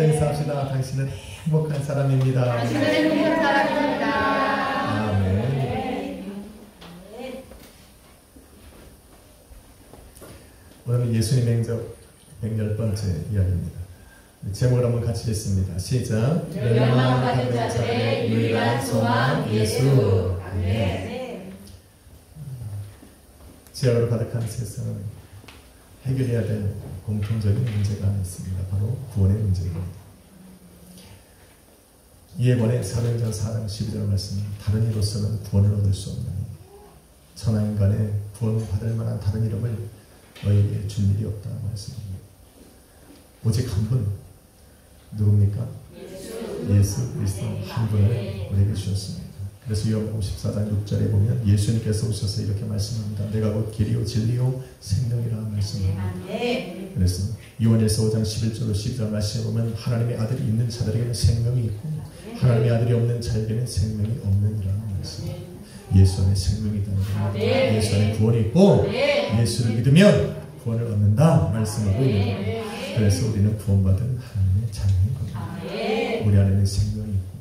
한번 인사합시다. 당신은 행복한 사람입니다. 당신은 행복한 사람입니다. 아멘. 오늘은 예수님의 행적 110번째 이야기입니다. 제목을 한번 같이 읽습니다. 시작. 멸망받은 자들의 유일한 소망 예수. 아멘. 죄악으로 가득한 세상은 해결해야 될 공통적인 문제가 있습니다. 바로 구원의 문제입니다. 이에 관해 사도행전 4장 12절 말씀은 다른 이로서는 구원을 얻을 수 없나니 천하인간의 구원받을 만한 다른 이름을 너희에게 줄 일이 없다 말씀입니다. 오직 한 분, 누굽니까? 예수 그리스도 한 분을 우리에게 주셨습니다. 그래서 요한복음 14장 6절에 보면 예수님께서 오셔서 이렇게 말씀합니다. 내가 곧 길이요 진리요 생명이라 말씀합니다. 그래서 요한일서 5장 11절로 12절 말씀에 보면 하나님의 아들이 있는 자들에게는 생명이 있고 하나님의 아들이 없는 자에게는 생명이 없느니라 말씀입니다. 예수 안에 생명이 있다는 겁니다. 예수 안에 구원이 있고 예수를 믿으면 구원을 얻는다 말씀하고 있는 겁니다. 그래서 우리는 구원받은 하나님의 자녀인 겁니다. 우리 안에는 생명이 있고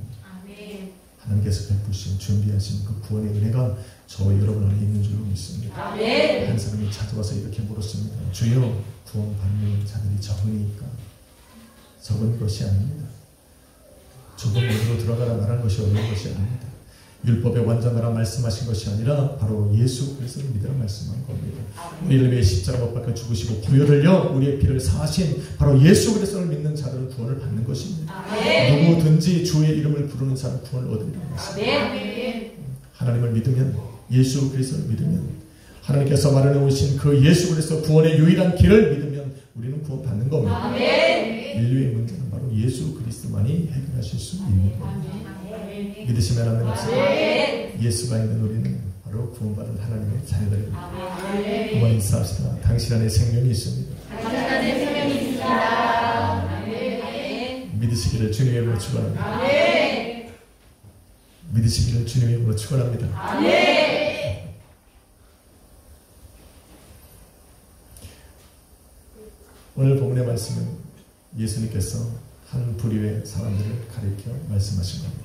하나님께서 베푸신 준비하신 그 구원의 은혜가 저와 여러분 안에 있는 줄로 믿습니다. 한 사람이 찾아와서 이렇게 물었습니다. 주여, 구원받는 자들이 적으니까? 적은 것이 아닙니다. 좁은 문으로 들어가라 말한 것이 어려운 것이 아닙니다. 율법의 완전하라 말씀하신 것이 아니라 바로 예수 그리스도를 믿으라 말씀한 겁니다. 우리를 위해 십자가 못 박혀 죽으시고 부여를 흘려 우리의 피를 사하신 바로 예수 그리스도를 믿는 자들은 구원을 받는 것입니다. 누구든지 주의 이름을 부르는 자는 구원을 얻으리라고 말씀합니다. 하나님을 믿으면, 예수 그리스도를 믿으면, 하나님께서 마련해오신 그 예수 그리스도 구원의 유일한 길을 믿으면 우리는 구원 받는 겁니다. 인류의 문제는 바로 예수 그리스도만이 해결하실 수 있는 겁니다. 믿으시면 아멘 합시다. 예수가 있는 우리는 바로 구원받은 하나님의 자녀들입니다. 한번 인사합시다. 당신 안에 생명이 있습니다. 당신 안에 생명이 있습니다. 믿으시기를 주님의 이름으로 축원합니다. 믿으시기를 주님의 이름으로 축원합니다. 오늘 본문의 말씀은 예수님께서 한 부류의 사람들을 가리켜 말씀하신 겁니다.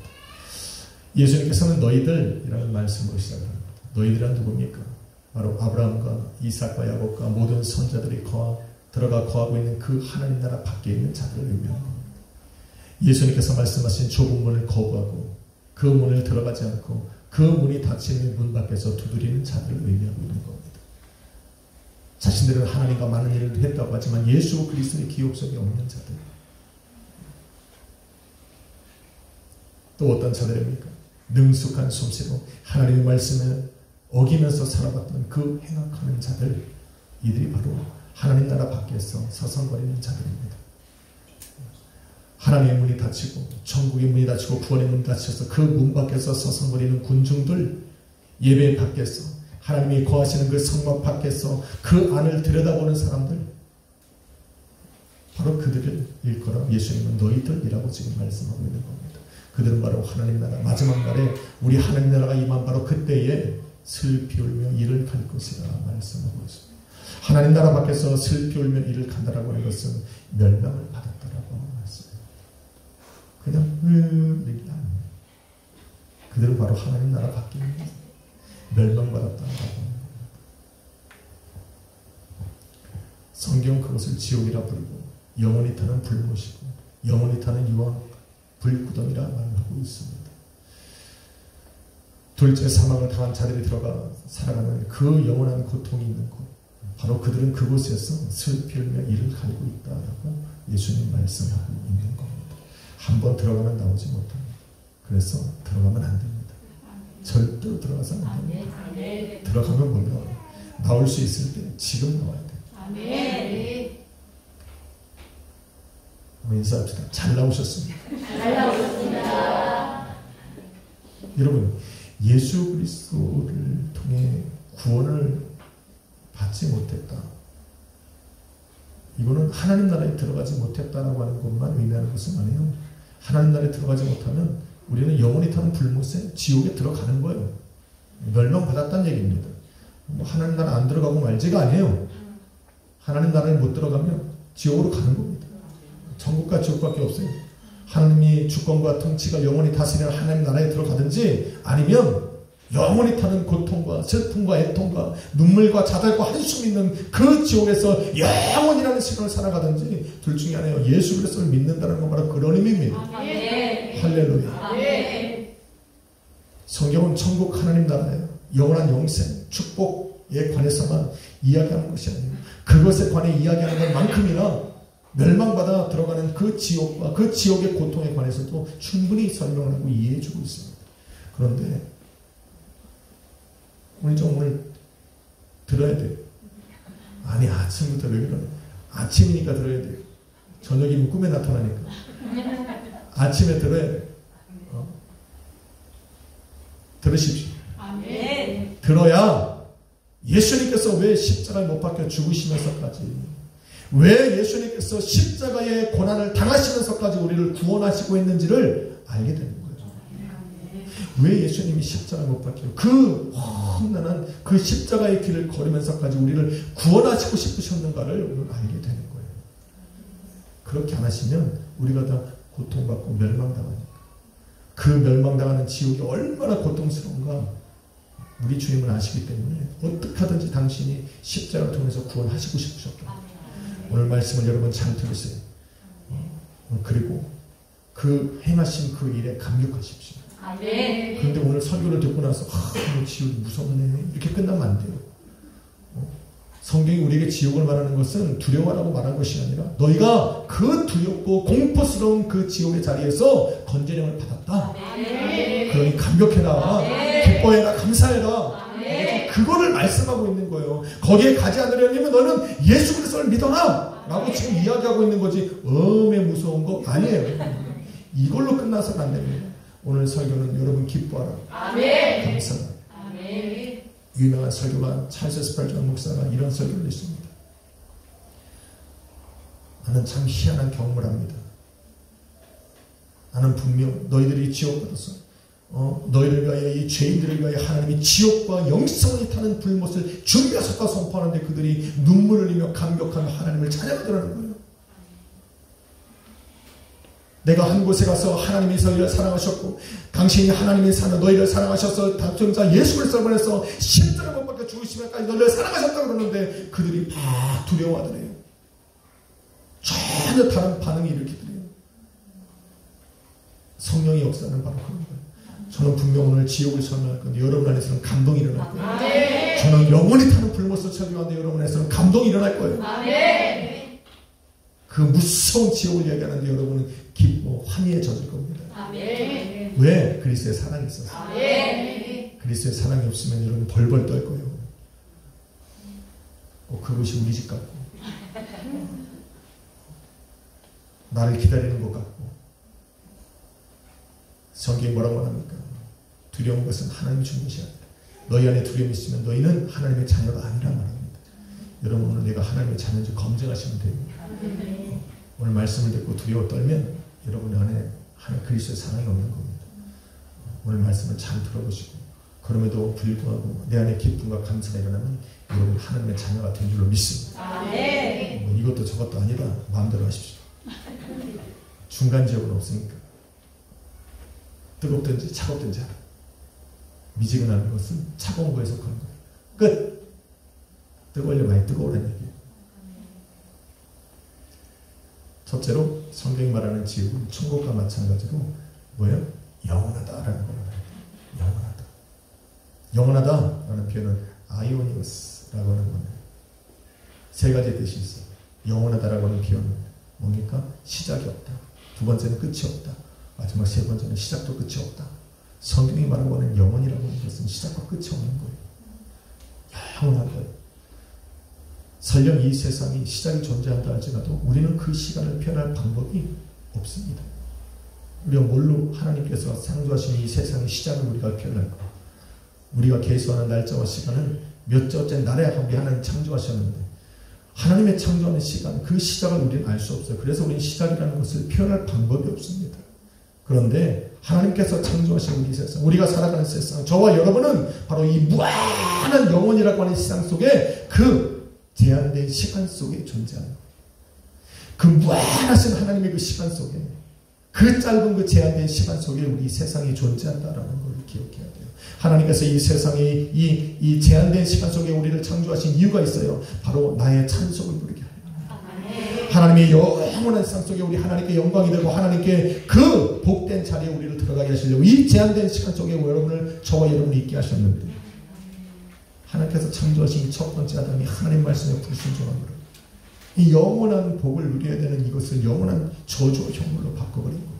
예수님께서는 너희들이라는 말씀으로 시작합니다. 너희들은 누굽니까? 바로 아브라함과 이삭과 야곱과 모든 선자들이 들어가 거하고 있는 그 하나님 나라 밖에 있는 자들을 의미하는 겁니다. 예수님께서 말씀하신 좁은 문을 거부하고 그 문을 들어가지 않고 그 문이 닫히는 문 밖에서 두드리는 자들을 의미하고 있는 겁니다. 자신들은 하나님과 많은 일을 했다고 하지만 예수 그리스도의 기억 속에 없는 자들. 또 어떤 자들입니까? 능숙한 솜씨로 하나님의 말씀을 어기면서 살아갔던 그 행악하는 자들, 이들이 바로 하나님 나라 밖에서 서성거리는 자들입니다. 하나님의 문이 닫히고 천국의 문이 닫히고 구원의 문이 닫혀서 그 문 밖에서 서성거리는 군중들, 예배 밖에서 하나님이 거하시는 그 성막 밖에서 그 안을 들여다보는 사람들, 바로 그들을 일컬어 예수님은 너희들이라고 지금 말씀하고 있는 겁니다. 그들은 바로 하나님 나라 마지막 날에 우리 하나님 나라가 임한 바로 그때에 슬피 울며 이를 갈 것이라 말씀하고 있습니다. 하나님 나라 밖에서 슬피 울며 이를 간다라고 하는 것은 멸망을 받았다라고 말씀합니다. 그냥 이렇게 아닙니다. 그들은 바로 하나님 나라 밖에 있는 멸망받았다라고 합니다. 성경 그것을 지옥이라 부르고 영원히 타는 불못이고 영원히 타는 유황 불구덩이라 말하고 있습니다. 둘째 사망을 당한 자들이 들어가 살아가는 그 영원한 고통이 있는 곳, 바로 그들은 그곳에서 슬피 울며 이를 갈고 있다라고 예수님 말씀하고 있는 겁니다. 한번 들어가면 나오지 못합니다. 그래서 들어가면 안 됩니다. 절대로 들어가서는 안 됩니다. 들어가면 못 나와요. 나올 수 있을 때 지금 나와야 돼요. 인사합시다. 잘 나오셨습니다. 잘 나오셨습니다. 여러분, 예수 그리스도를 통해 구원을 받지 못했다. 이거는 하나님 나라에 들어가지 못했다라고 하는 것만 의미하는 것은 아니에요. 하나님 나라에 들어가지 못하면 우리는 영원히 타는 불못에 지옥에 들어가는 거예요. 멸망받았다는 얘기입니다. 하나님 나라 안 들어가고 말지가 아니에요. 하나님 나라에 못 들어가면 지옥으로 가는 겁니다. 천국과 지옥밖에 없어요. 하나님이 주권과 통치가 영원히 다스리는 하나님 나라에 들어가든지 아니면 영원히 타는 고통과 슬픔과 애통과 눈물과 자살과 한숨 있는 그 지옥에서 영원이라는 시간을 살아가든지 둘 중에 하나예요. 예수 그리스도를 믿는다는 건 바로 그런 의미입니다. 할렐루야. 성경은 천국 하나님 나라예요. 영원한 영생, 축복에 관해서만 이야기하는 것이 아니에요. 그것에 관해 이야기하는 것만큼이나 멸망받아 들어가는 그 지옥과 그 지옥의 고통에 관해서도 충분히 설명을 하고 이해해주고 있습니다. 그런데 오늘 들어야 돼요. 아니 아침부터 왜 그러냐. 아침이니까 들어야 돼요. 저녁이면 꿈에 나타나니까. 아침에 들어야 돼요. 들으십시오. 아멘. 들어야 예수님께서 왜 십자가에 못 박혀 죽으시면서까지, 왜 예수님께서 십자가의 고난을 당하시면서까지 우리를 구원하시고 있는지를 알게 되는 거예요. 왜 예수님이 십자가에 못 박혀 그 험난한 그 십자가의 길을 걸으면서까지 우리를 구원하시고 싶으셨는가를 오늘 알게 되는 거예요. 그렇게 안 하시면 우리가 다 고통받고 멸망당하니까. 그 멸망당하는 지옥이 얼마나 고통스러운가 우리 주님은 아시기 때문에 어떻게 하든지 당신이 십자가를 통해서 구원하시고 싶으셨다. 오늘 말씀을 여러분 잘 들으세요. 그리고 그 행하신 그 일에 감격하십시오. 그런데 오늘 설교를 듣고 나서 지옥이 무섭네 이렇게 끝나면 안 돼요. 성경이 우리에게 지옥을 말하는 것은 두려워하라고 말한 것이 아니라 너희가 그 두렵고 공포스러운 그 지옥의 자리에서 건전함을 받았다. 그러니 감격해라. 기뻐해라. 감사해라. 그거를 말씀하고 있는 거예요. 거기에 가지 않으려면 너는 예수 그리스도를 믿어라 라고 지금 이야기하고 있는 거지 엄에 무서운 거 아니에요. 이걸로 끝나서는 안 됩니다. 오늘 설교는 여러분 기뻐하라. 감사하라. 유명한 설교가 찰스 스펄전 목사가 이런 설교를 했습니다. 나는 참 희한한 경험을 합니다. 나는 분명 너희들이 지옥받아서 너희를 위하여 이 죄인들을 위하여 하나님이 지옥과 영생을 타는 불못을 준비하셨다 선포하는데 그들이 눈물을 흘리며 감격하며 하나님을 찬양하더라는 거예요. 내가 한 곳에 가서 하나님이 너희를 사랑하셨고 당신이 하나님이 사는 너희를 사랑하셔서 당첨자 예수 그리스도를 보내서 십자가 못 박혀 죽으시면까지 너희를 사랑하셨다고 그러는데 그들이 막 두려워하더래요. 전혀 다른 반응이 일으키더래요. 성령의 역사는 바로 그런 거예요. 저는 분명 오늘 지옥을 설명할 건데 여러분 안에서는 감동이 일어날 거예요. 저는 영원히 타는 불못을 설교하는데 여러분 안에서는 감동이 일어날 거예요. 그 무서운 지옥을 이야기하는데 여러분은 기뻐 환희해져질 겁니다. 왜? 그리스도의 사랑이 있어서. 그리스도의 사랑이 없으면 여러분 벌벌 떨 거예요. 그것이 우리 집 같고 나를 기다리는 것 같고. 성경이 뭐라고 합니까? 두려운 것은 하나님 주는 것이 아니라 너희 안에 두려움이 있으면 너희는 하나님의 자녀가 아니라 말합니다. 여러분 오늘 내가 하나님의 자녀인지 검증하시면 됩니다. 오늘 말씀을 듣고 두려워 떨면 여러분 안에 하나님 그리스도의 사랑이 없는 겁니다. 오늘 말씀을 잘 들어보시고 그럼에도 불구하고 내 안에 기쁨과 감사가 일어나면 여러분 하나님의 자녀가 된 줄로 믿습니다. 이것도 저것도 아니다. 마음대로 하십시오. 중간 지역은 없으니까. 뜨겁든지 차갑든지 하라. 미지근한 것은 차가운 거에 속하는 거예요. 끝. 뜨거우려 많이 뜨거우라는 얘기예요. 첫째로 성경이 말하는 지옥은 천국과 마찬가지로 뭐예요? 영원하다라는 거예요. 영원하다. 영원하다라는 표현은 아이오니오스라고 하는 거예요. 세 가지 뜻이 있어요. 영원하다라고 하는 표현은 뭡니까? 시작이 없다. 두 번째는 끝이 없다. 마지막 세 번째는 시작도 끝이 없다. 성경이 말하고 하는 영원이라고 하는 것은 시작과 끝이 없는 거예요. 영원하다. 설령 이 세상이 시작이 존재한다 할지라도 우리는 그 시간을 표현할 방법이 없습니다. 우리가 뭘로 하나님께서 창조하신 이 세상의 시작을 우리가 표현할까? 우리가 계수하는 날짜와 시간은 몇 절째 날에 하나님 창조하셨는데 하나님의 창조하는 시간, 그 시작을 우리는 알 수 없어요. 그래서 우리는 시작이라는 것을 표현할 방법이 없습니다. 그런데 하나님께서 창조하신 우리 세상, 우리가 살아가는 세상, 저와 여러분은 바로 이 무한한 영혼이라고 하는 세상 속에 그 제한된 시간 속에 존재하는 거예요. 그 무한하신 하나님의 그 시간 속에, 그 짧은 그 제한된 시간 속에 우리 세상이 존재한다라는 걸 기억해야 돼요. 하나님께서 이 세상에 이 제한된 시간 속에 우리를 창조하신 이유가 있어요. 바로 나의 찬송을 부르게 하려고. 하나님의 영원한 세상 속에 우리 하나님께 영광이 되고 하나님께 그 복된 자리에 우리를 들어가게 하시려고 이 제한된 시간 속에 여러분을, 저와 여러분을 있게 하셨는데, 하나님께서 창조하신 첫 번째 아담이 하나님 말씀에 불순종한 거예요. 이 영원한 복을 누려야 되는 이것을 영원한 저주와 형벌로 바꿔버린 거예요.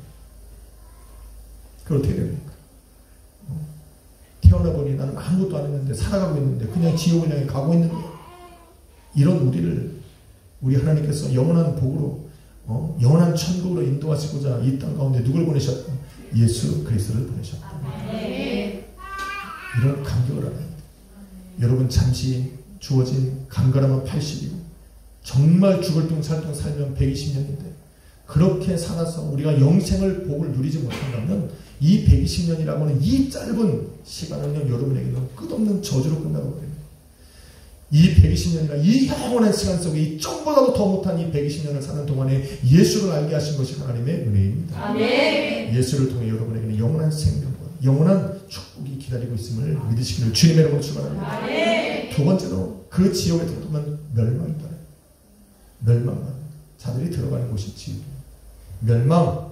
그걸 어떻게 됩니까? 태어나 보니 나는 아무것도 안 했는데, 살아가고 있는데, 그냥 지옥을 향해 가고 있는데, 이런 우리 하나님께서 영원한 복으로, 영원한 천국으로 인도하시고자 이 땅 가운데 누굴 보내셨다? 예수 그리스도를 보내셨다. 이런 감격을 알아야 돼요. 여러분, 잠시 주어진 강건하면 80이고 정말 죽을 둥 살 둥 살면 120년인데, 그렇게 살아서 우리가 영생을 복을 누리지 못한다면 이 120년이라고 하는 이 짧은 시간은요, 여러분에게는 끝없는 저주로 끝나고 버립니다. 이 120년이나 이 영원한 시간 속에 이 쪽보다도 더 못한 이 120년을 사는 동안에 예수를 알게 하신 것이 하나님의 은혜입니다. 아멘. 예수를 통해 여러분에게는 영원한 생명과 영원한 축복이 기다리고 있음을 믿으시기를 주님의 이름으로 축원합니다. 아멘. 두 번째로, 그 지옥에 들어가면 멸망이다. 멸망. 자들이 들어가는 곳이 지옥입니다. 멸망.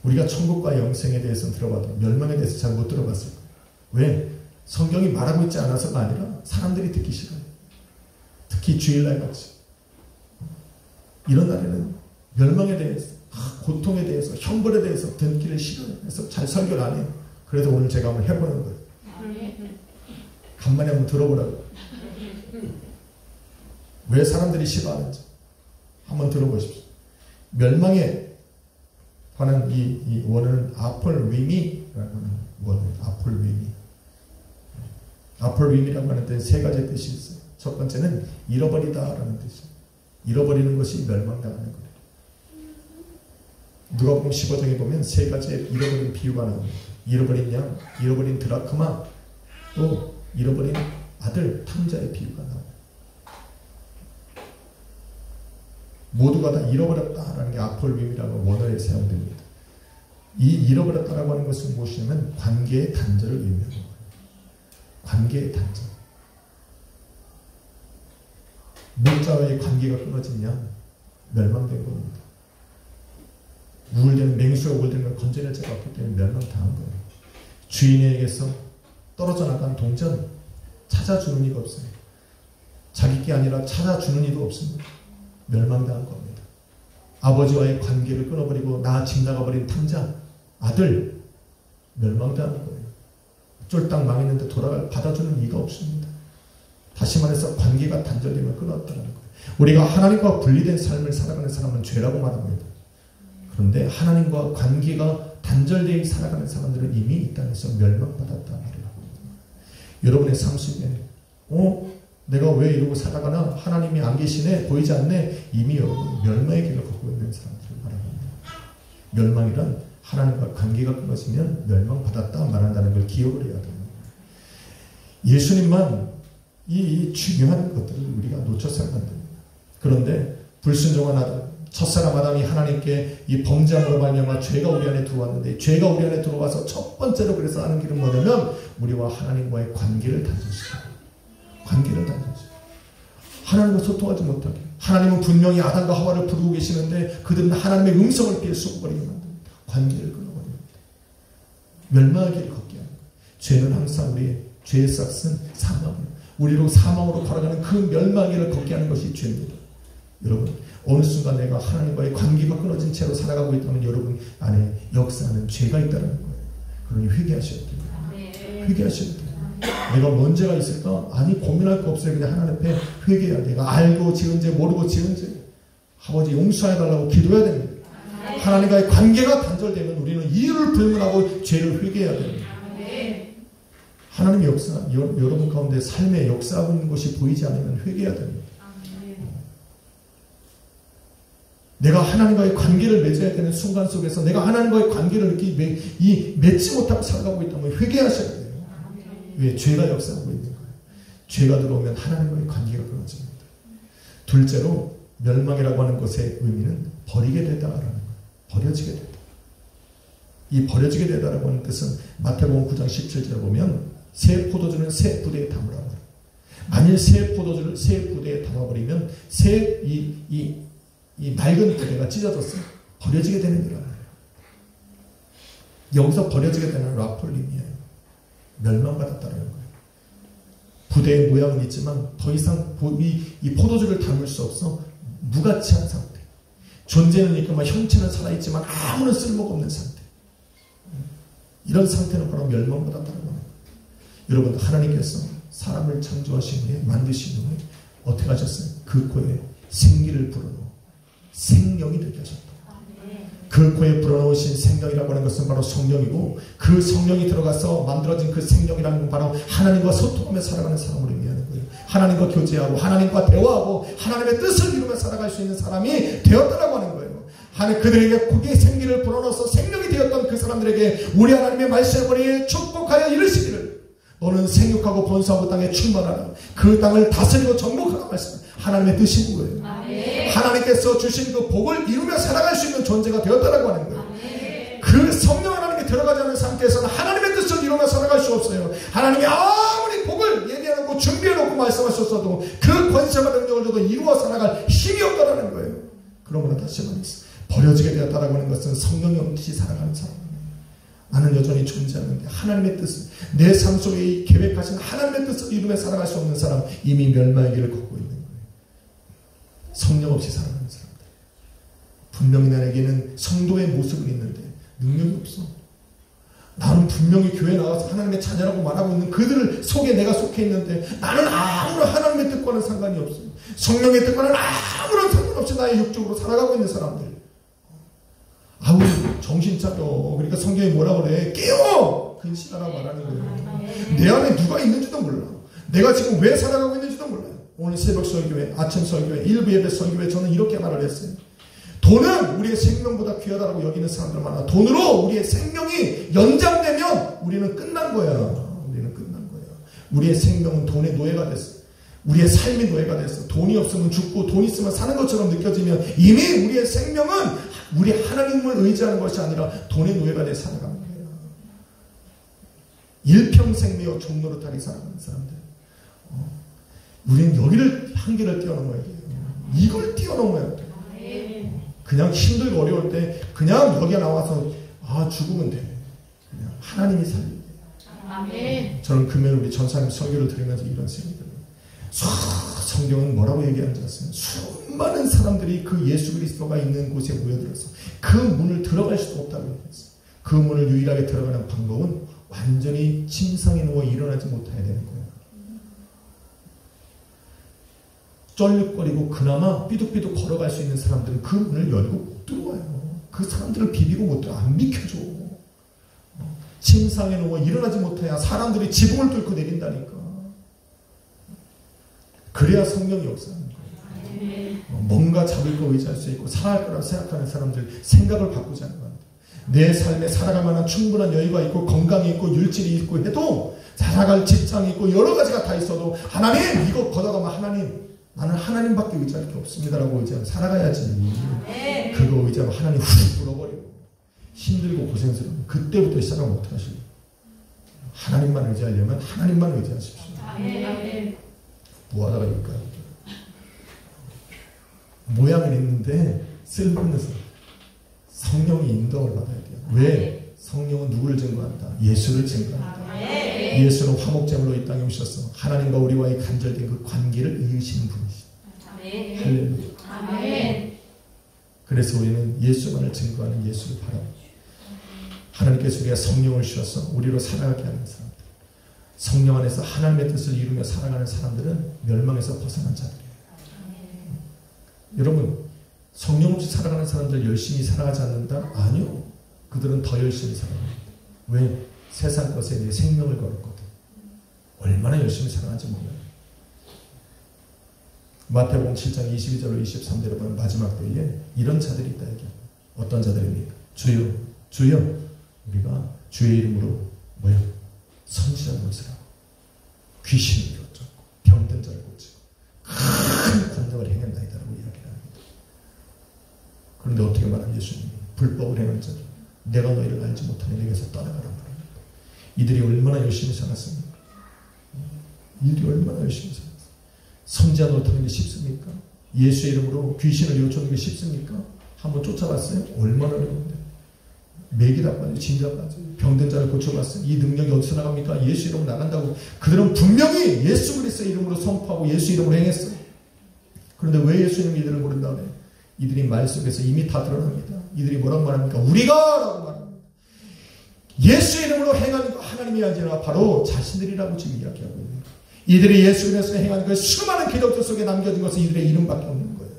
우리가 천국과 영생에 대해서는 들어봐도 멸망에 대해서 잘 못 들어봤을 거예요. 왜? 성경이 말하고 있지 않아서가 아니라 사람들이 듣기 싫어요. 특히 주일날 같이. 이런 날에는 멸망에 대해서, 고통에 대해서, 형벌에 대해서 듣기를 싫어요. 그래서 잘 설교를 안 해요. 그래서 오늘 제가 한번 해보는 거예요. 간만에 한번 들어보라고. 왜 사람들이 싫어하는지 한번 들어보십시오. 멸망에 관한 이 원어는 아폴위미라고 하는 원어예요. 아폴위미. 아폴위미라고 하는 데는 세 가지 뜻이 있어요. 첫 번째는 잃어버리다라는 뜻이에요. 잃어버리는 것이 멸망당하는 거예요. 누가복음 15장에 보면 세 가지의 잃어버린 비유가 나옵니다. 잃어버린 양, 잃어버린 드라크마, 또 잃어버린 아들, 탕자의 비유가 나옵니다. 모두가 다 잃어버렸다라는 게 아폴위미라는 원어에 사용됩니다. 이 잃어버렸다라고 하는 것은 무엇이냐면 관계의 단절을 의미하는 거예요. 관계의 단절. 목자와의 관계가 끊어진 양, 멸망된 겁니다. 우울되는 맹수가 우울되는 걸 건져낼 자가 없기 때문에 멸망당한 거예요. 주인에게서 떨어져 나간 동전 찾아주는 이가 없어요. 자기 게 아니라 찾아주는 이도 없습니다. 멸망당한 겁니다. 아버지와의 관계를 끊어버리고 나 집 나가버린 탕자, 아들, 멸망당한 거예요. 쫄딱 망했는데 받아주는 이가 없습니다. 다시 말해서 관계가 단절되면 끊었다는 거예요. 우리가 하나님과 분리된 삶을 살아가는 사람은 죄라고 말합니다. 그런데 하나님과 관계가 단절되어 살아가는 사람들은 이미 이 땅에서 멸망받았다 말을 하고 있습니다. 여러분의 삶 속에 내가 왜 이러고 살아가나? 하나님이 안 계시네? 보이지 않네? 이미 여러분 멸망의 길을 걷고 있는 사람들을 말합니다. 멸망이란 하나님과 관계가 끊어지면 멸망받았다 말한다는 걸 기억을 해야 됩니다. 예수님만 이 중요한 것들을 우리가 놓쳐서는 안 됩니다. 그런데 불순종한 아담, 첫사람 아담이 하나님께 이 범죄함으로 말미암아 죄가 우리 안에 들어왔는데, 죄가 우리 안에 들어와서 첫 번째로 그래서 하는 길은 뭐냐면 우리와 하나님과의 관계를 단절시켜요. 관계를 단절시켜요. 하나님과 소통하지 못하게. 하나님은 분명히 아담과 하와를 부르고 계시는데 그들은 하나님의 음성을 피해 숨어버리게 만듭니다. 관계를 끊어버립니다. 멸망의 길을 걷게 하는 거예요. 죄는 항상 우리의 죄의 싹은 사망입니다. 우리로 사망으로 걸어가는 그 멸망의 길을 걷게 하는 것이 죄입니다. 여러분, 어느 순간 내가 하나님과의 관계가 끊어진 채로 살아가고 있다면 여러분 안에 역사하는 죄가 있다는 거예요. 그러니 회개하셔야 돼요. 회개하셔야 돼요. 내가 문제가 있을까? 아니, 고민할 거 없어요. 그냥 하나님 앞에 회개해야 돼요. 내가 알고 지은 죄, 모르고 지은 죄. 아버지 용서해달라고 기도해야 됩니다. 하나님과의 관계가 단절되면 우리는 이유를 불문하고 죄를 회개해야 됩니다. 하나님의 역사, 여러분 가운데 삶의 역사하고 있는 것이 보이지 않으면 회개해야 됩니다. 내가 하나님과의 관계를 맺어야 되는 순간 속에서 내가 하나님과의 관계를 이렇게 맺지 못하고 살아가고 있다면 회개하셔야 돼요. 왜? 죄가 역사하고 있는 거예요. 죄가 들어오면 하나님과의 관계가 끊어집니다. 둘째로 멸망이라고 하는 것의 의미는 버리게 되다라는 거예요. 버려지게 되다. 이 버려지게 되다라고 하는 뜻은 마태복음 9장 17절에 보면 새 포도주는 새 부대에 담으라고 해요. 만일 새 포도주를 새 부대에 담아버리면 이 낡은 부대가 찢어졌어요. 버려지게 되는 거라는 거예요. 여기서 버려지게 되는 라폴림이에요. 멸망받았다는 거예요. 부대의 모양은 있지만 더 이상 이 포도주를 담을 수 없어 무가치한 상태. 존재는 있고 형체는 살아있지만 아무런 쓸모가 없는 상태. 이런 상태는 바로 멸망받았다는 거예요. 여러분, 하나님께서 사람을 창조하신 후에 만드신 후에 어떻게 하셨어요? 그 코에 생기를 불어넣어 생명이 되게 하셨다. 그 코에 불어넣으신 생명이라고 하는 것은 바로 성령이고, 그 성령이 들어가서 만들어진 그 생명이라는 건 바로 하나님과 소통하며 살아가는 사람을 의미하는 거예요. 하나님과 교제하고 하나님과 대화하고 하나님의 뜻을 이루며 살아갈 수 있는 사람이 되었다라고 하는 거예요. 하나님 그들에게 거기에 생기를 불어넣어서 생명이 되었던 그 사람들에게 우리 하나님의 말씀을 축복하여 이르시기를, 너는 생육하고 번성하고 땅에 충만하라. 그 땅을 다스리고 정복하라 말씀. 하나님의 뜻인 거예요. 아멘. 하나님께서 주신 그 복을 이루며 살아갈 수 있는 존재가 되었다라고 하는 거예요. 아멘. 그 성령 하나님이 들어가지 않는 상태에서는 하나님의 뜻을 이루며 살아갈 수 없어요. 하나님이 아무리 복을 예비해놓고 준비해놓고 말씀하셨어도 그 권세와 능력을 줘도 이루어 살아갈 힘이 없다라는 거예요. 그러므로 다시 말해서 버려지게 되었다라고 하는 것은 성령이 없이 살아가는 사람. 나는 여전히 존재하는데 하나님의 뜻을, 내 삶 속에 계획하신 하나님의 뜻을 이루며 살아갈 수 없는 사람, 이미 멸망의 길을 걷고 있는 거예요. 성령 없이 살아가는 사람들. 분명히 나에게는 성도의 모습은 있는데 능력이 없어. 나는 분명히 교회 나와서 하나님의 자녀라고 말하고 있는 그들 속에 내가 속해 있는데 나는 아무런 하나님의 뜻과는 상관이 없어요. 성령의 뜻과는 아무런 상관없이 나의 육적으로 살아가고 있는 사람들. 아우, 정신 차려. 그러니까 성경이 뭐라고 그래? 깨워! 근신하라고 말하는 거예요. 내 안에 누가 있는지도 몰라. 내가 지금 왜 살아가고 있는지도 몰라요. 오늘 새벽 설교회, 아침 설교회, 일부 예배 설교회 저는 이렇게 말을 했어요. 돈은 우리의 생명보다 귀하다고 여기는 사람들 많아. 돈으로 우리의 생명이 연장되면 우리는 끝난 거야. 우리는 끝난 거야. 우리의 생명은 돈의 노예가 됐어. 우리의 삶이 노예가 됐어. 돈이 없으면 죽고 돈 있으면 사는 것처럼 느껴지면 이미 우리의 생명은 우리 하나님을 의지하는 것이 아니라 돈의 노예가 돼 살아가는 거예요. 일평생 매어 종노릇하게 살아가는 사람들. 우리는 여기를 한계를 뛰어넘어야 돼요. 이걸 뛰어넘어야 돼요. 그냥 힘들고 어려울 때 그냥 여기에 나와서 죽으면 돼. 그냥 하나님이 살리게. 아멘. 저는 금요일 우리 전사님 설교를 들으면서 이런 생각이 들어요. 성경은 뭐라고 얘기하는지 아세요? 수많은 사람들이 그 예수 그리스도가 있는 곳에 모여들어서 그 문을 들어갈 수도 없다고 얘기했어요. 그 문을 유일하게 들어가는 방법은 완전히 침상에 누워 일어나지 못해야 되는 거예요. 쩔룩거리고 그나마 삐둑삐둑 걸어갈 수 있는 사람들은 그 문을 열고 못 들어와요. 그 사람들을 비비고 못 들어. 안 비켜줘. 침상에 누워 일어나지 못해야 사람들이 지붕을 뚫고 내린다니까. 그래야 성령이 역사하는 거예요. 뭔가 잡을 거 의지할 수 있고 살아갈 거라고 생각하는 사람들 생각을 바꾸지 않는 거예요. 내 삶에 살아갈 만한 충분한 여유가 있고 건강이 있고 율질이 있고 해도 살아갈 직장이 있고 여러 가지가 다 있어도 하나님 이거 걷어가면 하나님 나는 하나님밖에 의지할 게 없습니다라고 의지하면 살아가야지. 그거 의지하면 하나님 훅 불어버리고 힘들고 고생스러우면 그때부터 시작하면 어떡하실래요? 하나님만 의지하려면 하나님만 의지하십시오. 뭐하다가 일까요? 모양은 있는데 쓸모없는 성령이 인도를 받아야 돼요. 왜? 성령은 누구를 증거한다? 예수를 증거한다. 예수는 화목제물로 이 땅에 오셔서 하나님과 우리와의 간절된 그 관계를 이으시는 분이시다. 할렐루야. 그래서 우리는 예수만을 증거하는 예수를 바랍니다. 하나님께서 우리가 성령을 주셔서 우리로 살아가게 하는 사람. 성령 안에서 하나님의 뜻을 이루며 살아가는 사람들은 멸망에서 벗어난 자들이에요. 여러분, 성령 없이 살아가는 사람들 열심히 살아가지 않는다? 아니요. 그들은 더 열심히 살아갑니다. 왜? 세상 것에 내 생명을 걸었거든. 얼마나 열심히 살아가는지 몰라요. 마태복음 7장 22절로 23절에 보면 마지막 때에 이런 자들이 있다 얘기합니다. 어떤 자들입니까? 주여, 주여, 우리가 주의 이름으로 뭐야? 선지자 노릇을 하고 귀신을 쫓고 병든 자를 고치고 큰 권능을 행했나이다라고 이야기를 합니다. 그런데 어떻게 말하면 예수님이 불법을 행한 자들, 내가 너희를 알지 못하니 내게서 떠나가라 말합니다. 이들이 얼마나 열심히 살았습니까? 이들이 얼마나 열심히 살았어요. 선지자 노릇하는 게 쉽습니까? 예수의 이름으로 귀신을 요청하는 게 쉽습니까? 한번 쫓아봤어요? 얼마나 어려운데. 맥이 다 빠지고 진자 빠지고 병든 자를 고쳐봤어요. 이 능력이 어디서 나갑니까? 예수 이름으로 나간다고. 그들은 분명히 예수 그리스도의 이름으로 선포하고 예수 이름으로 행했어요. 그런데 왜 예수 이름 이들을 모른다 그래요? 이들이 말 속에서 이미 다 드러납니다. 이들이 뭐라고 말합니까? 우리가! 라고 말합니다. 예수 이름으로 행하는 거 하나님이 아니라 바로 자신들이라고 지금 이야기하고 있는 거예요. 이들이 예수 그리스도로 행하는 그 수많은 기록들 속에 남겨진 것은 이들의 이름밖에 없는 거예요.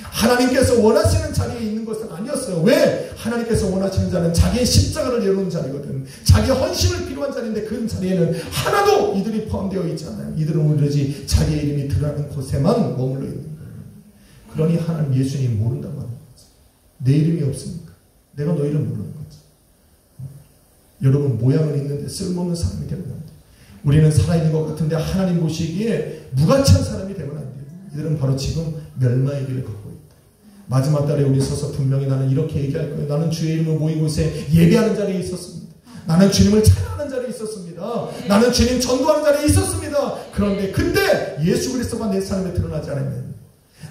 하나님께서 원하시는 자리에 있는 것은 아니었어요. 왜? 하나님께서 원하시는 자는 자기의 십자가를 내놓은 자리거든. 자기의 헌신을 필요한 자리인데 그 자리에는 하나도 이들이 포함되어 있지 않아요. 이들은 오로지 자기의 이름이 드러나는 곳에만 머물러 있는 거예요. 그러니 하나님 예수님 모른다고 하는 거죠. 내 이름이 없으니까. 내가 너 이름 모르는 거죠. 여러분 모양은 있는데 쓸모없는 사람이 되면 안 돼요. 우리는 살아있는 것 같은데 하나님 보시기에 무가치한 사람이 되면 안 돼요. 이들은 바로 지금 멸망의 길을 걷고 있다. 마지막 달에 우리 서서 분명히 나는 이렇게 얘기할 거예요. 나는 주의 이름을 모인 곳에 예배하는 자리에 있었습니다. 나는 주님을 찬양하는 자리에 있었습니다. 나는 주님 전도하는 자리에 있었습니다. 그런데 그때 예수 그리스도가 내 삶에 드러나지 않으면,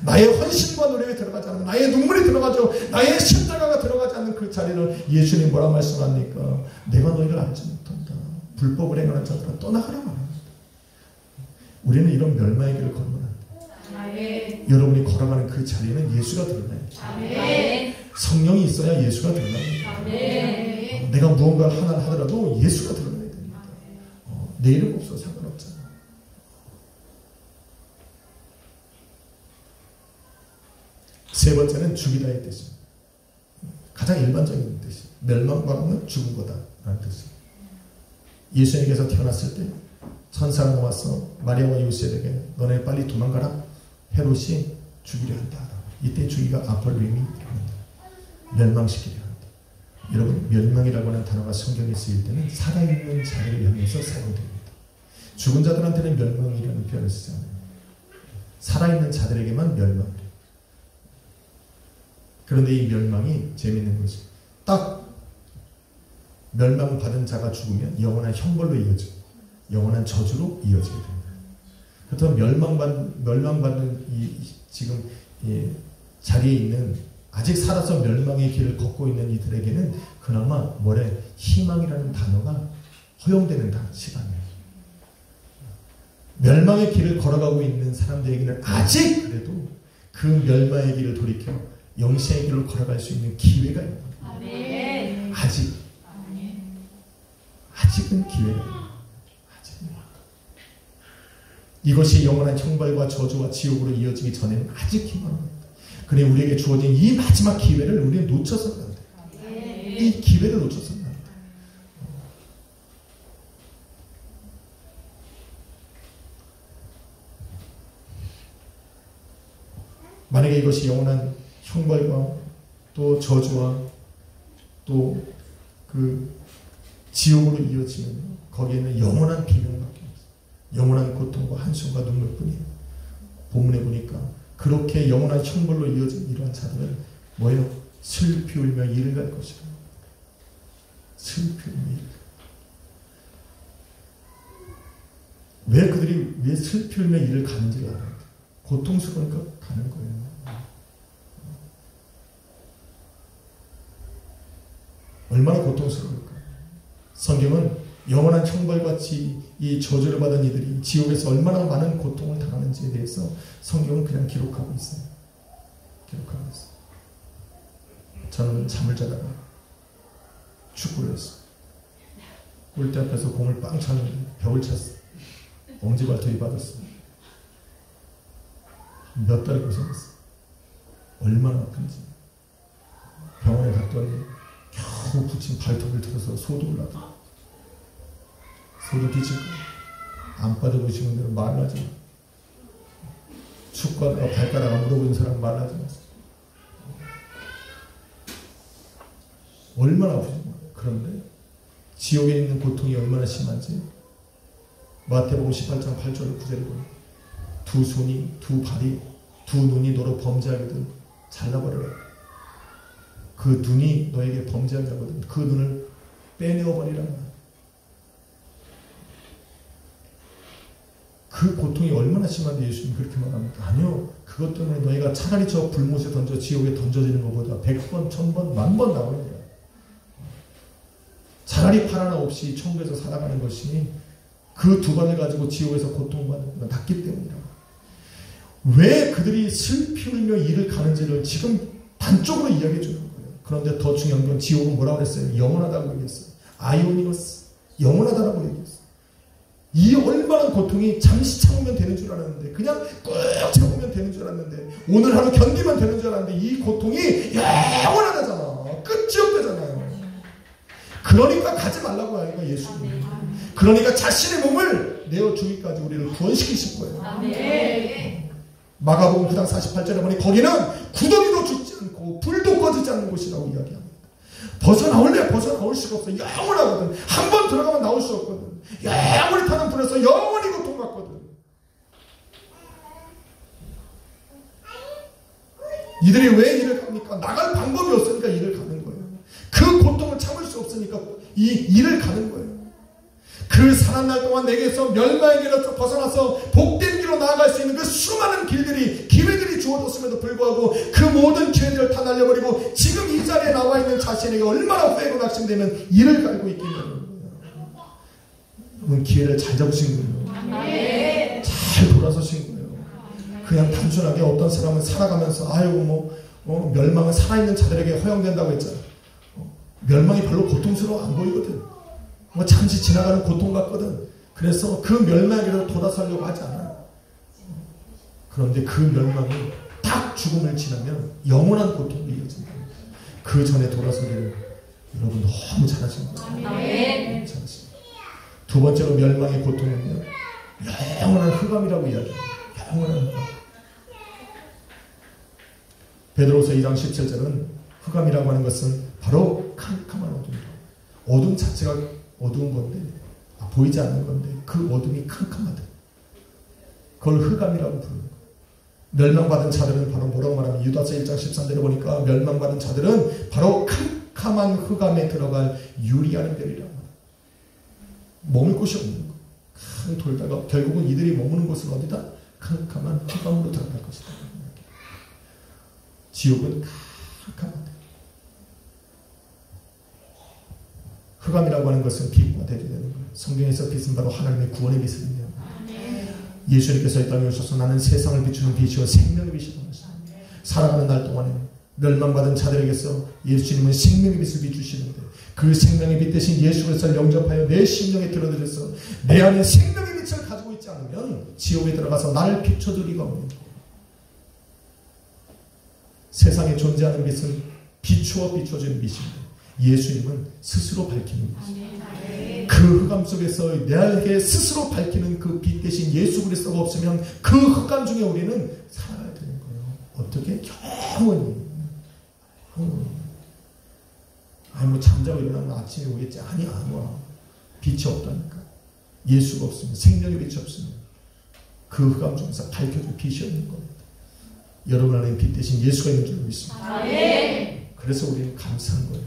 나의 헌신과 노력이 들어가지 않으면, 나의 눈물이 들어가죠. 나의 십자가가 들어가지 않는 그 자리를 예수님 뭐라 말씀합니까? 내가 너희를 알지 못한다. 불법을 행하는 자들아 떠나가라 말합니다. 우리는 이런 멸망의 길을 걸으면 안 돼요. 여러분이 걸어가는 그 자리에는 예수가 드러나요. 성령이 있어야 예수가 드러납니다. 내가 무언가를 하나 하더라도 예수가 드러나야 됩니다. 내 이름 없어도 상관없잖아요. 세 번째는 죽이다의 뜻입니다. 가장 일반적인 뜻이 멸망받으면 죽은 거다라는 뜻입니다. 예수님께서 태어났을 때 천사가 나와서 마리아와 요셉에게 너네 빨리 도망가라. 헤롯이 죽이려 한다. 이때 죽이가 아폴림이 멸망시키려 한다. 여러분 멸망이라고 하는 단어가 성경에 쓰일 때는 살아있는 자를 향해서 사용됩니다. 죽은 자들한테는 멸망이라는 표현을 쓰지 않아요. 살아있는 자들에게만 멸망을 해요. 그런데 이 멸망이 재밌는 것이 딱 멸망받은 자가 죽으면 영원한 형벌로 이어지고 영원한 저주로 이어지게 됩니다. 그렇다면 멸망받는 지금 자리에 있는 아직 살아서 멸망의 길을 걷고 있는 이들에게는 그나마 뭐래 희망이라는 단어가 허용되는 시간이에요. 멸망의 길을 걸어가고 있는 사람들에게는 아직 그래도 그 멸망의 길을 돌이켜 영생의 길을 걸어갈 수 있는 기회가 있는 거예요. 아직은 기회가 있는 이것이 영원한 형벌과 저주와 지옥으로 이어지기 전에는 아직 희망합니다. 그래 우리에게 주어진 이 마지막 기회를 우리는 놓쳐서는 안 돼요. 이 기회를 놓쳐서는 안 돼요. 만약에 이것이 영원한 형벌과 또 저주와 또 그 지옥으로 이어지면 거기에는 영원한 비명밖에 없어요. 영원한 고통과 한숨과 눈물뿐이에요. 본문에 보니까 그렇게 영원한 형벌로 이어진 이러한 자들은 뭐예요? 슬피 울며 이를 갈 것이라. 슬피 울며 이를 왜 그들이 왜 슬피 울며 이를 가는지를 알아요. 고통스러우니까 가는 거예요. 얼마나 고통스러울까. 성경은 영원한 형벌과 이 저주를 받은 이들이 지옥에서 얼마나 많은 고통을 당하는지에 대해서 성경은 그냥 기록하고 있어요. 기록하고 있어요. 저는 잠을 자다가 축구를 했어요. 골대 앞에서 공을 빵 찼는데 벽을 찼어요. 엄지발톱이 받았어요. 몇 달 고생했어요. 얼마나 아픈지. 병원에 갔더니 겨우 붙인 발톱을 들어서 소도 올라가. 소도 뒤질 거야. 안 빠져보시는 대로 말하지 마. 축구하다가 발가락 안 물어보는 사람 말하지 마세요. 얼마나 아프지. 그런데 지옥에 있는 고통이 얼마나 심한지 마태복음 18장 8절 9절을 보면 두 손이 두 발이 두 눈이 너로 범죄하거든 잘라버려라. 그 눈이 너에게 범죄한 자거든. 그 눈을 빼내어버리라. 그 고통이 얼마나 심한데 예수님 그렇게 말합니다. 아니요. 그것 때문에 너희가 차라리 저 불못에 던져 지옥에 던져지는 것보다 100번, 1000번, 10,000번 나오느니라. 차라리 팔 하나 없이 천국에서 살아가는 것이 그 두 번을 가지고 지옥에서 고통받는 것보다 낫기 때문이라. 왜 그들이 슬피 울며 이를 가는지를 지금 단적으로 이야기해 주는 거예요. 그런데 더 중요한 건 지옥은 뭐라고 그랬어요? 영원하다고 얘기했어요. 아이오니어스. 영원하다라고 얘기했어요. 이 얼마나 고통이 잠시 참으면 되는 줄 알았는데, 그냥 꾹 참으면 되는 줄 알았는데, 오늘 하루 견디면 되는 줄 알았는데, 이 고통이 영원하다잖아. 끝이 없다잖아요. 그러니까 가지 말라고 하니까 예수님. 그러니까 자신의 몸을 내어주기까지 우리를 구원시키실 거예요. 마가복음 9장 48절에 보니 거기는 구더기도 죽지 않고 불도 꺼지지 않는 곳이라고 이야기합니다. 벗어나올래? 벗어나올 수가 없어. 영원하거든. 한 번 들어가면 나올 수 없거든. 영원히 타는 불에서 영원히 고통받거든. 이들이 왜 일을 갑니까? 나갈 방법이 없으니까 일을 가는 거예요. 그 고통을 참을 수 없으니까 이 일을 가는 거예요. 그 사는 날 동안 내게서 멸망의 길에서 벗어나서 복된 길로 나아갈 수 있는 그 수많은 길들이, 기회들이 주어졌음에도 불구하고 그 모든 기회들을 다 날려버리고 지금 이 자리에 나와 있는 자신에게 얼마나 후회고 낙심되면 이를 갈고 있겠냐는 거예요. 기회를 잘 잡으신 거예요. 잘 돌아서신 거예요. 그냥 단순하게 어떤 사람은 살아가면서 멸망은 살아있는 자들에게 허용된다고 했잖아요. 멸망이 별로 고통스러워 안 보이거든. 잠시 지나가는 고통 같거든. 그래서 그 멸망에서 돌아서려고 하지 않아요. 그런데 그 멸망이 딱 죽음을 지나면 영원한 고통으로 이어진다. 그 전에 돌아서기를 여러분 너무 잘하신 거예요. 잘하신 거예요. 두 번째로 멸망의 고통은요, 영원한 흑암이라고 이야기해요. 영원한 흑암. 베드로서 2장 17절은 흑암이라고 하는 것은 바로 캄캄한 어둠이라고. 어둠 자체가 어두운 건데, 보이지 않는 건데 그 어둠이 캄캄하다. 그걸 흑암이라고 부르는 거예요. 멸망받은 자들은 바로 뭐라고 말하면 유다서 1장 13절에 보니까 멸망받은 자들은 바로 캄캄한 흑암에 들어갈 유리하는 별이라고 말해요. 머물 곳이 없는 거예요. 강 돌다가 결국은 이들이 머무는 곳은 어디다? 캄캄한 흑암으로 들어갈 것이다. 지옥은 캄캄하다. 흑암이라고 하는 것은 빛과 대조되는 거예요. 성경에서 빛은 바로 하나님의 구원의 빛이거든요. 예수님께서 이 땅에 오셔서 나는 세상을 비추는 빛이요 생명의 빛이라고 하셨습니다. 살아가는 날 동안에 멸망받은 자들에게서 예수님은 생명의 빛을 비추시는데, 그 생명의 빛 대신 예수 그리스도를 영접하여 내 심령에 들어들여서 내 안에 생명의 빛을 가지고 있지 않으면 지옥에 들어가서 나를 비춰줄 리가 없는 거예요. 세상에 존재하는 빛은 비추어 비춰주는 빛인데, 예수님은 스스로 밝히는 빛이에요. 그 흑암 속에서 내게 스스로 밝히는 그 빛 대신 예수 그리스도가 없으면 그 흑암 중에 우리는 살아야 되는 거예요. 어떻게? 영원히. 잠자고 일어나면 아침에 오겠지. 아니, 안 와. 빛이 없다니까. 예수가 없으면, 생명의 빛이 없으면 그 흑암 중에서 밝혀줄 빛이 없는 겁니다. 여러분 안에 빛 대신 예수가 있는 줄 믿습니다. 그래서 우리는 감사한 거예요.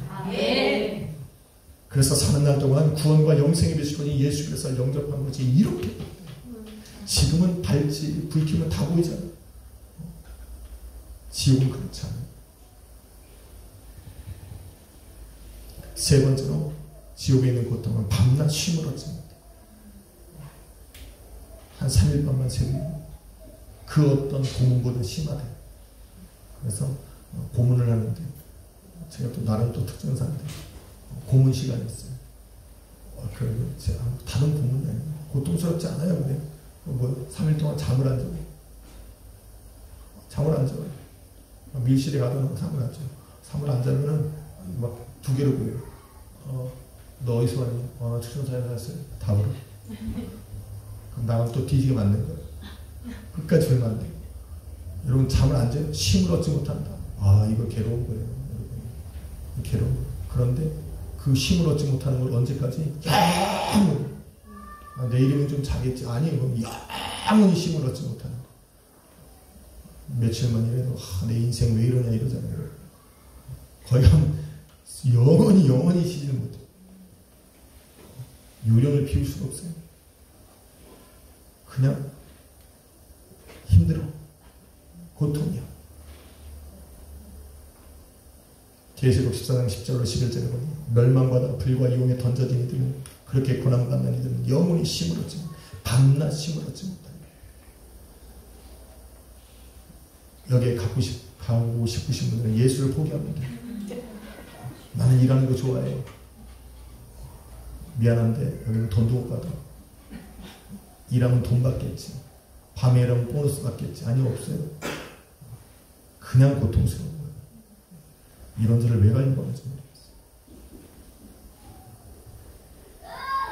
그래서 사는 날 동안 구원과 영생의 빛이니 예수 그리스도를 영접한 거지. 이렇게 지금은 밝지, 불 켜면 다 보이잖아. 지옥은 그렇지 않아요. 세 번째로 지옥에 있는 고통은 밤낮 쉼을 얻습니다. 한 3일 밤만 새우고 그 어떤 고문보다 심하대. 그래서 고문을 하는데, 제가 또 나름 또 특전사인데 고문 시간이 있어요. 제가 다른 고문이 아니에요. 고통스럽지 않아요. 근데 3일 동안 잠을 안 자고, 잠을 안 자요. 밀실에 가도 잠을 안 자요. 잠을 안 자면은 막 두 개로 보여요. 너 어디서 왔니? 특전사에 갔어요. 답으로. 그럼 나는 또 뒤지게 맞는 거예요. 끝까지 왜 맞네. 여러분 잠을 안 자요? 쉼을 얻지 못한다. 이거 괴로운 거예요. 괴로운 거예요. 그런데 그 쉼을 얻지 못하는 걸 언제까지? 내일이면 좀 자겠지. 아니, 영원히 쉼을 얻지 못하는 거. 며칠만 이래도 내 인생 왜 이러냐 이러잖아요. 거기 가면 영원히 쉬지는 못해. 요령을 피울 수가 없어요. 그냥 힘들어. 고통이야. 계시록 14장 10절로 11절에 보니 멸망받아 불과 이온에 던져진 이들은 그렇게 고난받는 이들은 영원히 힘을 얻지 밤낮 힘을 얻지 못한다. 여기에 가고 싶으신 분들은 예수를 포기합니다. 나는 일하는 거 좋아해요. 미안한데 여기는 돈도 못 받아. 일하면 돈 받겠지. 밤에 일하면 보너스 받겠지. 아니요, 없어요. 그냥 고통스러운 거예요. 이런 절을 왜 가는 건지 모르겠어요.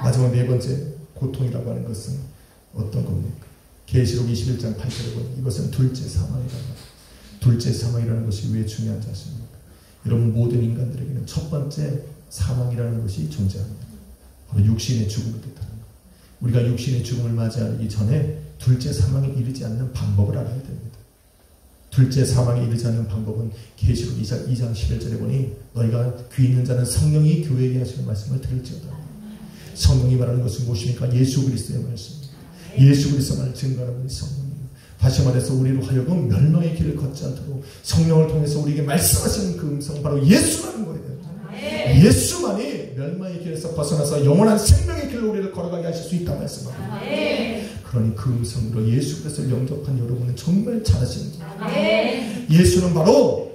마지막 네 번째 고통이라고 하는 것은 어떤 겁니까? 계시록 21장 8절에 보니 이것은 둘째 사망이라는 것. 둘째 사망이라는 것이 왜 중요한지 아십니까? 여러분 모든 인간들에게는 첫 번째 사망이라는 것이 존재합니다. 바로 육신의 죽음을 뜻하는 것. 우리가 육신의 죽음을 맞이하기 전에 둘째 사망에 이르지 않는 방법을 알아야 됩니다. 둘째 사망에 이르지 않는 방법은 계시록 2장 11절에 보니 너희가 귀 있는 자는 성령이 교회에게 하시는 말씀을 들을지어다. 성령이 말하는 것은 무엇입니까? 예수 그리스도의 말씀입니다. 예수 그리스도만을 증거하는 분이 성령이에요. 다시 말해서 우리로 하여금 멸망의 길을 걷지 않도록 성령을 통해서 우리에게 말씀하시는 그 음성은 바로 예수라는 거예요. 예수만이 멸망의 길에서 벗어나서 영원한 생명의 길로 우리를 걸어가게 하실 수 있다는 말씀입니다. 그러니 그 음성으로 예수 그리스도를 영접한 여러분은 정말 잘하시는 거예요. 예수는 바로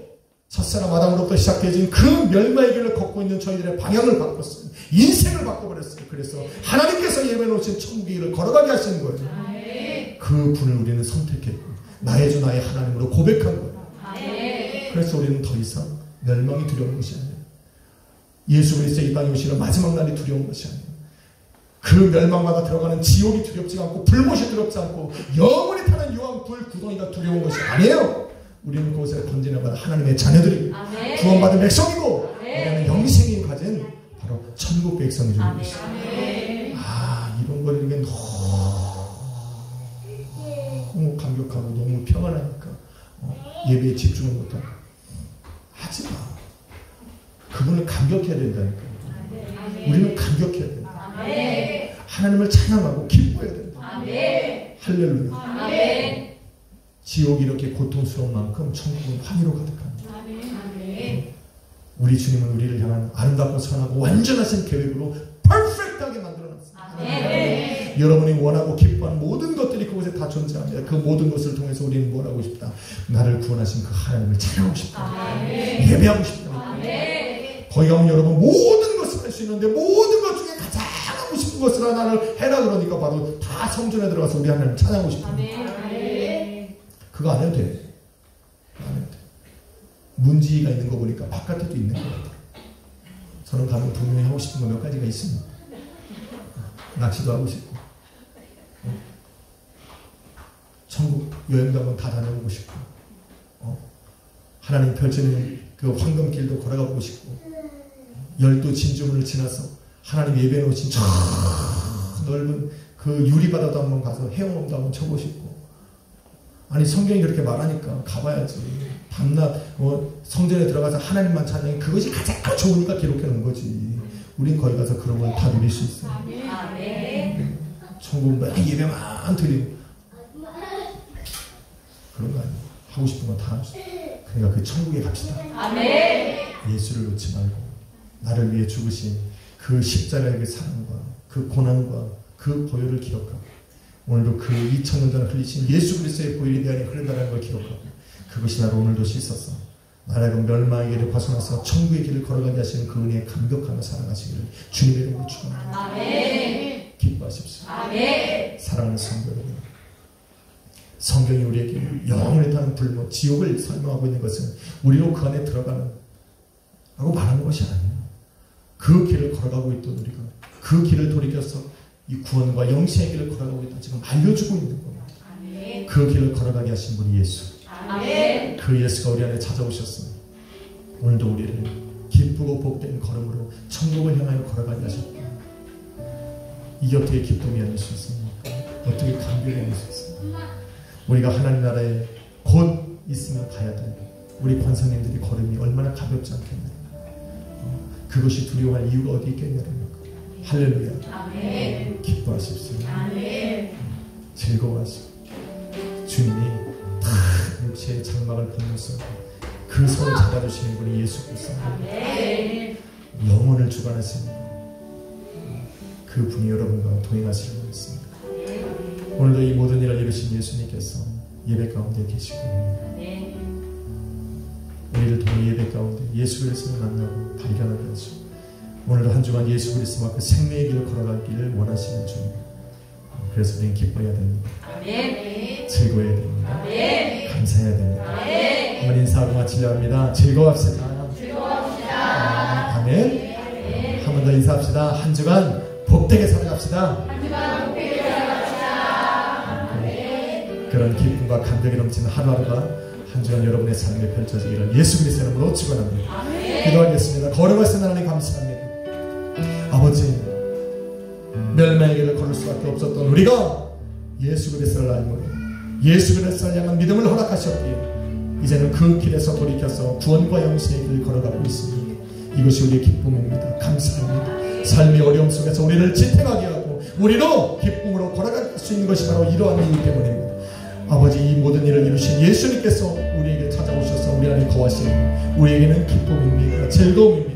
첫사람 아담으로부터 시작해진 그 멸망의 길을 걷고 있는 저희들의 방향을 바꿨어요. 인생을 바꿔버렸어요. 그래서 하나님께서 예배해놓으신 천국의 길을 걸어가게 하시는 거예요. 그 분을 우리는 선택했고 나의 주 나의 하나님으로 고백한 거예요. 그래서 우리는 더 이상 멸망이 두려운 것이 아니에요. 예수 그리스도 이 땅에 오시는 마지막 날이 두려운 것이 아니에요. 그 멸망마다 들어가는 지옥이 두렵지 않고 불못이 두렵지 않고 영원히 타는 유황 불 구덩이가 두려운 것이 아니에요. 우리는 그곳에 건진을 하나님의 자녀들이고 구원받은 백성이고 우리는 영생이 가진 바로 천국 백성이 되는 것입니다. 이런 걸 이게 너무 감격하고 너무 평안하니까 예배에 집중을 못하고 하지 마. 그분을 감격해야 된다니까. 우리는 감격해야 된다. 하나님을 찬양하고 기뻐해야 된다. 할렐루야. 지옥이 이렇게 고통스러운 만큼 천국은 환희로 가득합니다. 우리 주님은 우리를 향한 아름답고 선하고 완전하신 계획으로 퍼펙트하게 만들어놨습니다. 여러분이 원하고 기뻐하는 모든 것들이 그곳에 다 존재합니다. 그 모든 것을 통해서 우리는 뭘 하고 싶다? 나를 구원하신 그 하나님을 찬양하고 싶다. 예배하고 싶다. 거기 가면 여러분 모든 것을 할 수 있는데 모든 것 중에 가장 하고 싶은 것을 하나를 해라 그러니까 바로 다 성전에 들어가서 우리 하나님을 찬양하고 싶다. 그거 안 해도 돼. 안 해도 돼. 문지기가 있는 거 보니까 바깥에도 있는 거 같아요. 저는 가면 분명히 하고 싶은 거 몇 가지가 있습니다. 낚시도 하고 싶고 천국 여행도 한번 다 다녀보고 싶고 하나님 펼치는 그 황금길도 걸어가 보고 싶고 12 진주문을 지나서 하나님 예배해 놓으신 저 넓은 그 유리바다도 한번 가서 헤엄도 한번 쳐보고 싶고 아니 성경이 그렇게 말하니까 가봐야지. 밤낮 성전에 들어가서 하나님만 찬양해 그것이 가장 좋으니까 기록해 놓은 거지. 우린 거기 가서 그런 걸 다 누릴 수 있어요. 천국 막 예배만 드리고 그런 거 아니에요. 하고 싶은 거 다 합시다. 그러니까 그 천국에 갑시다. 예수를 놓지 말고 나를 위해 죽으신 그 십자가의 사랑과 그 고난과 그 보혈을 기억하고 오늘도 그 2000년 전에 흘리신 예수 그리스도의 보혈이 내 안에 흐른다는 걸 기억하고 그것이 나를 오늘도 씻어서 나라고 멸망의 길을 벗어나서 천국의 길을 걸어가게 하시는 그 은혜에 감격하며 살아가시기를 주님의 이름으로 축원합니다. 기뻐하십시오. 사랑하는 성도 여러분, 성경이 우리에게 영원히 타는 불못 지옥을 설명하고 있는 것은 우리로 그 안에 들어가는 라고 말하는 것이 아니에요. 그 길을 걸어가고 있던 우리가 그 길을 돌이켜서 이 구원과 영생의 길을 걸어가고 있다 지금 알려주고 있는 겁니다. 그 길을 걸어가게 하신 분이 예수. 그 예수가 우리 안에 찾아오셨습니다. 오늘도 우리를 기쁘고 복된 걸음으로 천국을 향하여 걸어가게 하셨다. 이게 어떻게 기쁨이 아닐 수 있습니까? 어떻게 감격이 아닐 수 있습니까? 우리가 하나님 나라에 곧 있으면 가야 될 우리 권사님들이 걸음이 얼마나 가볍지 않겠느냐. 그것이 두려워할 이유가 어디 있겠냐는 것. 할렐루야. 아멘. 기뻐하십시오. 아멘. 즐거워하시고 주님이 다 육체의 장막을 벗으면서 그 손을 잡아주시는 분이 예수 그리스도입니다. 아멘. 영혼을 주관하시는 분, 그 분이 여러분과 동행하시길 원했습니다. 오늘도 이 모든 일을 이루신 예수님께서 예배 가운데 계시고 우리를 통해 예배 가운데 예수 그리스도를 만나고 발견하게 하시고 오늘도 한 주간 예수 그리스도와 그 생명의 길을 걸어가기를 원하시는 주님. 그래서 우리는 기뻐해야 됩니다. 아멘. 즐거워야 됩니다. 아멘. 감사해야 됩니다. 아멘. 한번 인사하고 마치려 합니다. 즐거워합시다. 즐거워합시다. 아멘. 한 번 더 인사합시다. 한 주간 복되게 살아갑시다. 한 주간 복되게 살아갑시다. 아멘. 그런 기쁨과 감격이 넘치는 하루하루가 한 주간 여러분의 삶에 펼쳐지기를 예수 그리스도의 이름으로 축원합니다. 아멘. 기도하겠습니다. 걸어가시는 하나님 감사합니다. 아버지, 멸망의 길을 걸을 수밖에 없었던 우리가 예수 그리스도를 알므로 예수 그리스도를 향한 믿음을 허락하셨기에 이제는 그 길에서 돌이켜서 구원과 영생의 길을 걸어가고 있으니 이것이 우리의 기쁨입니다. 감사합니다. 삶의 어려움 속에서 우리를 지탱하게 하고 우리도 기쁨으로 걸어갈 수 있는 것이 바로 이러한 이유 때문입니다. 아버지, 이 모든 일을 이루신 예수님께서 우리에게 찾아오셔서 우리 안에 거하시는 우리에게는 기쁨입니다. 즐거움입니다.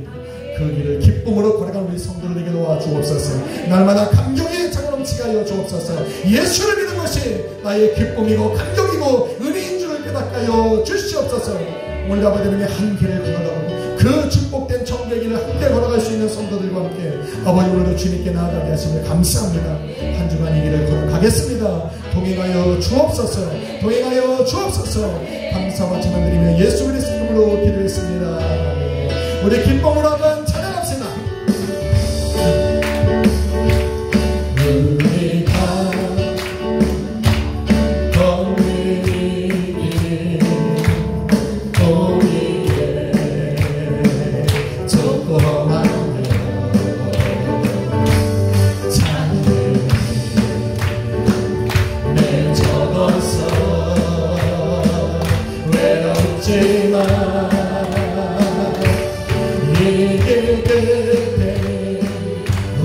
그 길을 기쁨으로 걸어간 우리 성도들에게 도와주옵소서. 날마다 감격의 차가 넘치게 하여 주옵소서. 예수를 믿는 것이 나의 기쁨이고 감격이고 은혜인 줄을 깨닫게 하여 주시옵소서. 오늘 아버지 하나님의 한 길을 걸어가고 그 축복된 천국의 길을 함께 걸어갈 수 있는 성도들과 함께 아버지 오늘도 주님께 나아가게 하시며 감사합니다. 한 주간 이 길을 걸어가겠습니다. 동행하여 주옵소서. 동행하여 주옵소서. 감사와 찬양드리며 예수 그리스도 이름으로 기도했습니다. 우리 기쁨으로 한번 찬양합시다. 우리가 걷는 길 우리의 조그마한 잔을 내적어서 외롭지만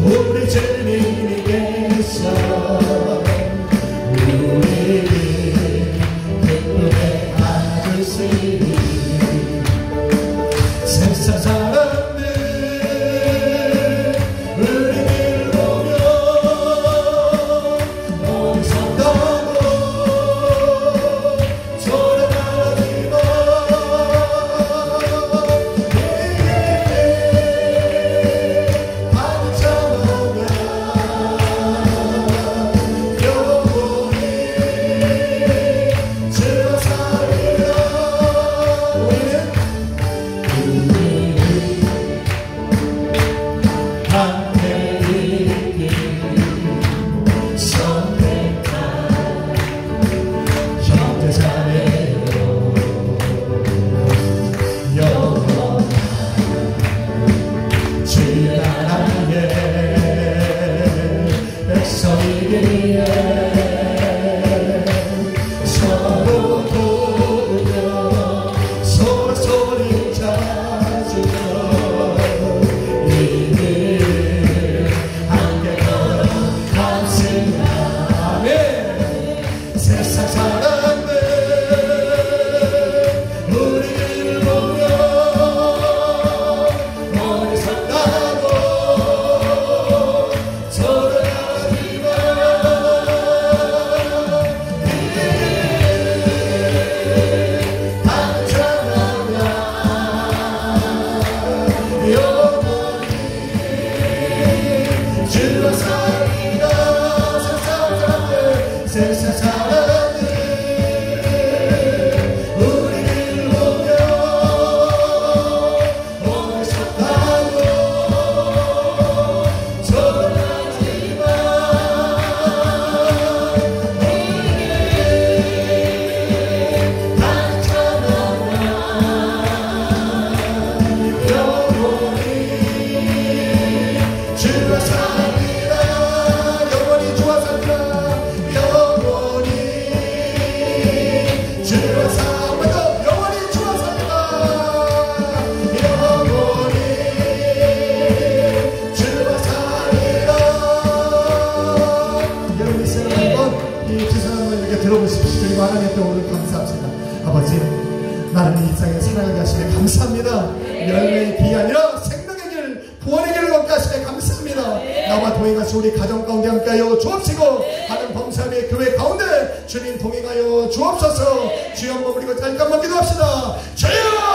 우리 주님이 계셔 우리를 기쁨에 안으시니 세상 사람들 우리를 보며 어리석다고 조롱하지만 이 주선한 이렇게 들어보십시오. 그리고 하나님께 오늘 감사합니다. 아버지, 나는 이 세상에 살아가게 하시네 감사합니다. 열매의 길이 아니라 생명의 길, 구원의 길을 걷게 하시네 감사합니다. 나와 동행하시 우리 가정 가운데 함께하여 주옵시고 하는 범사의 교회 가운데 주님 동행하여 주옵소서. 주여 머무리고 잠깐만 기도합시다. 주여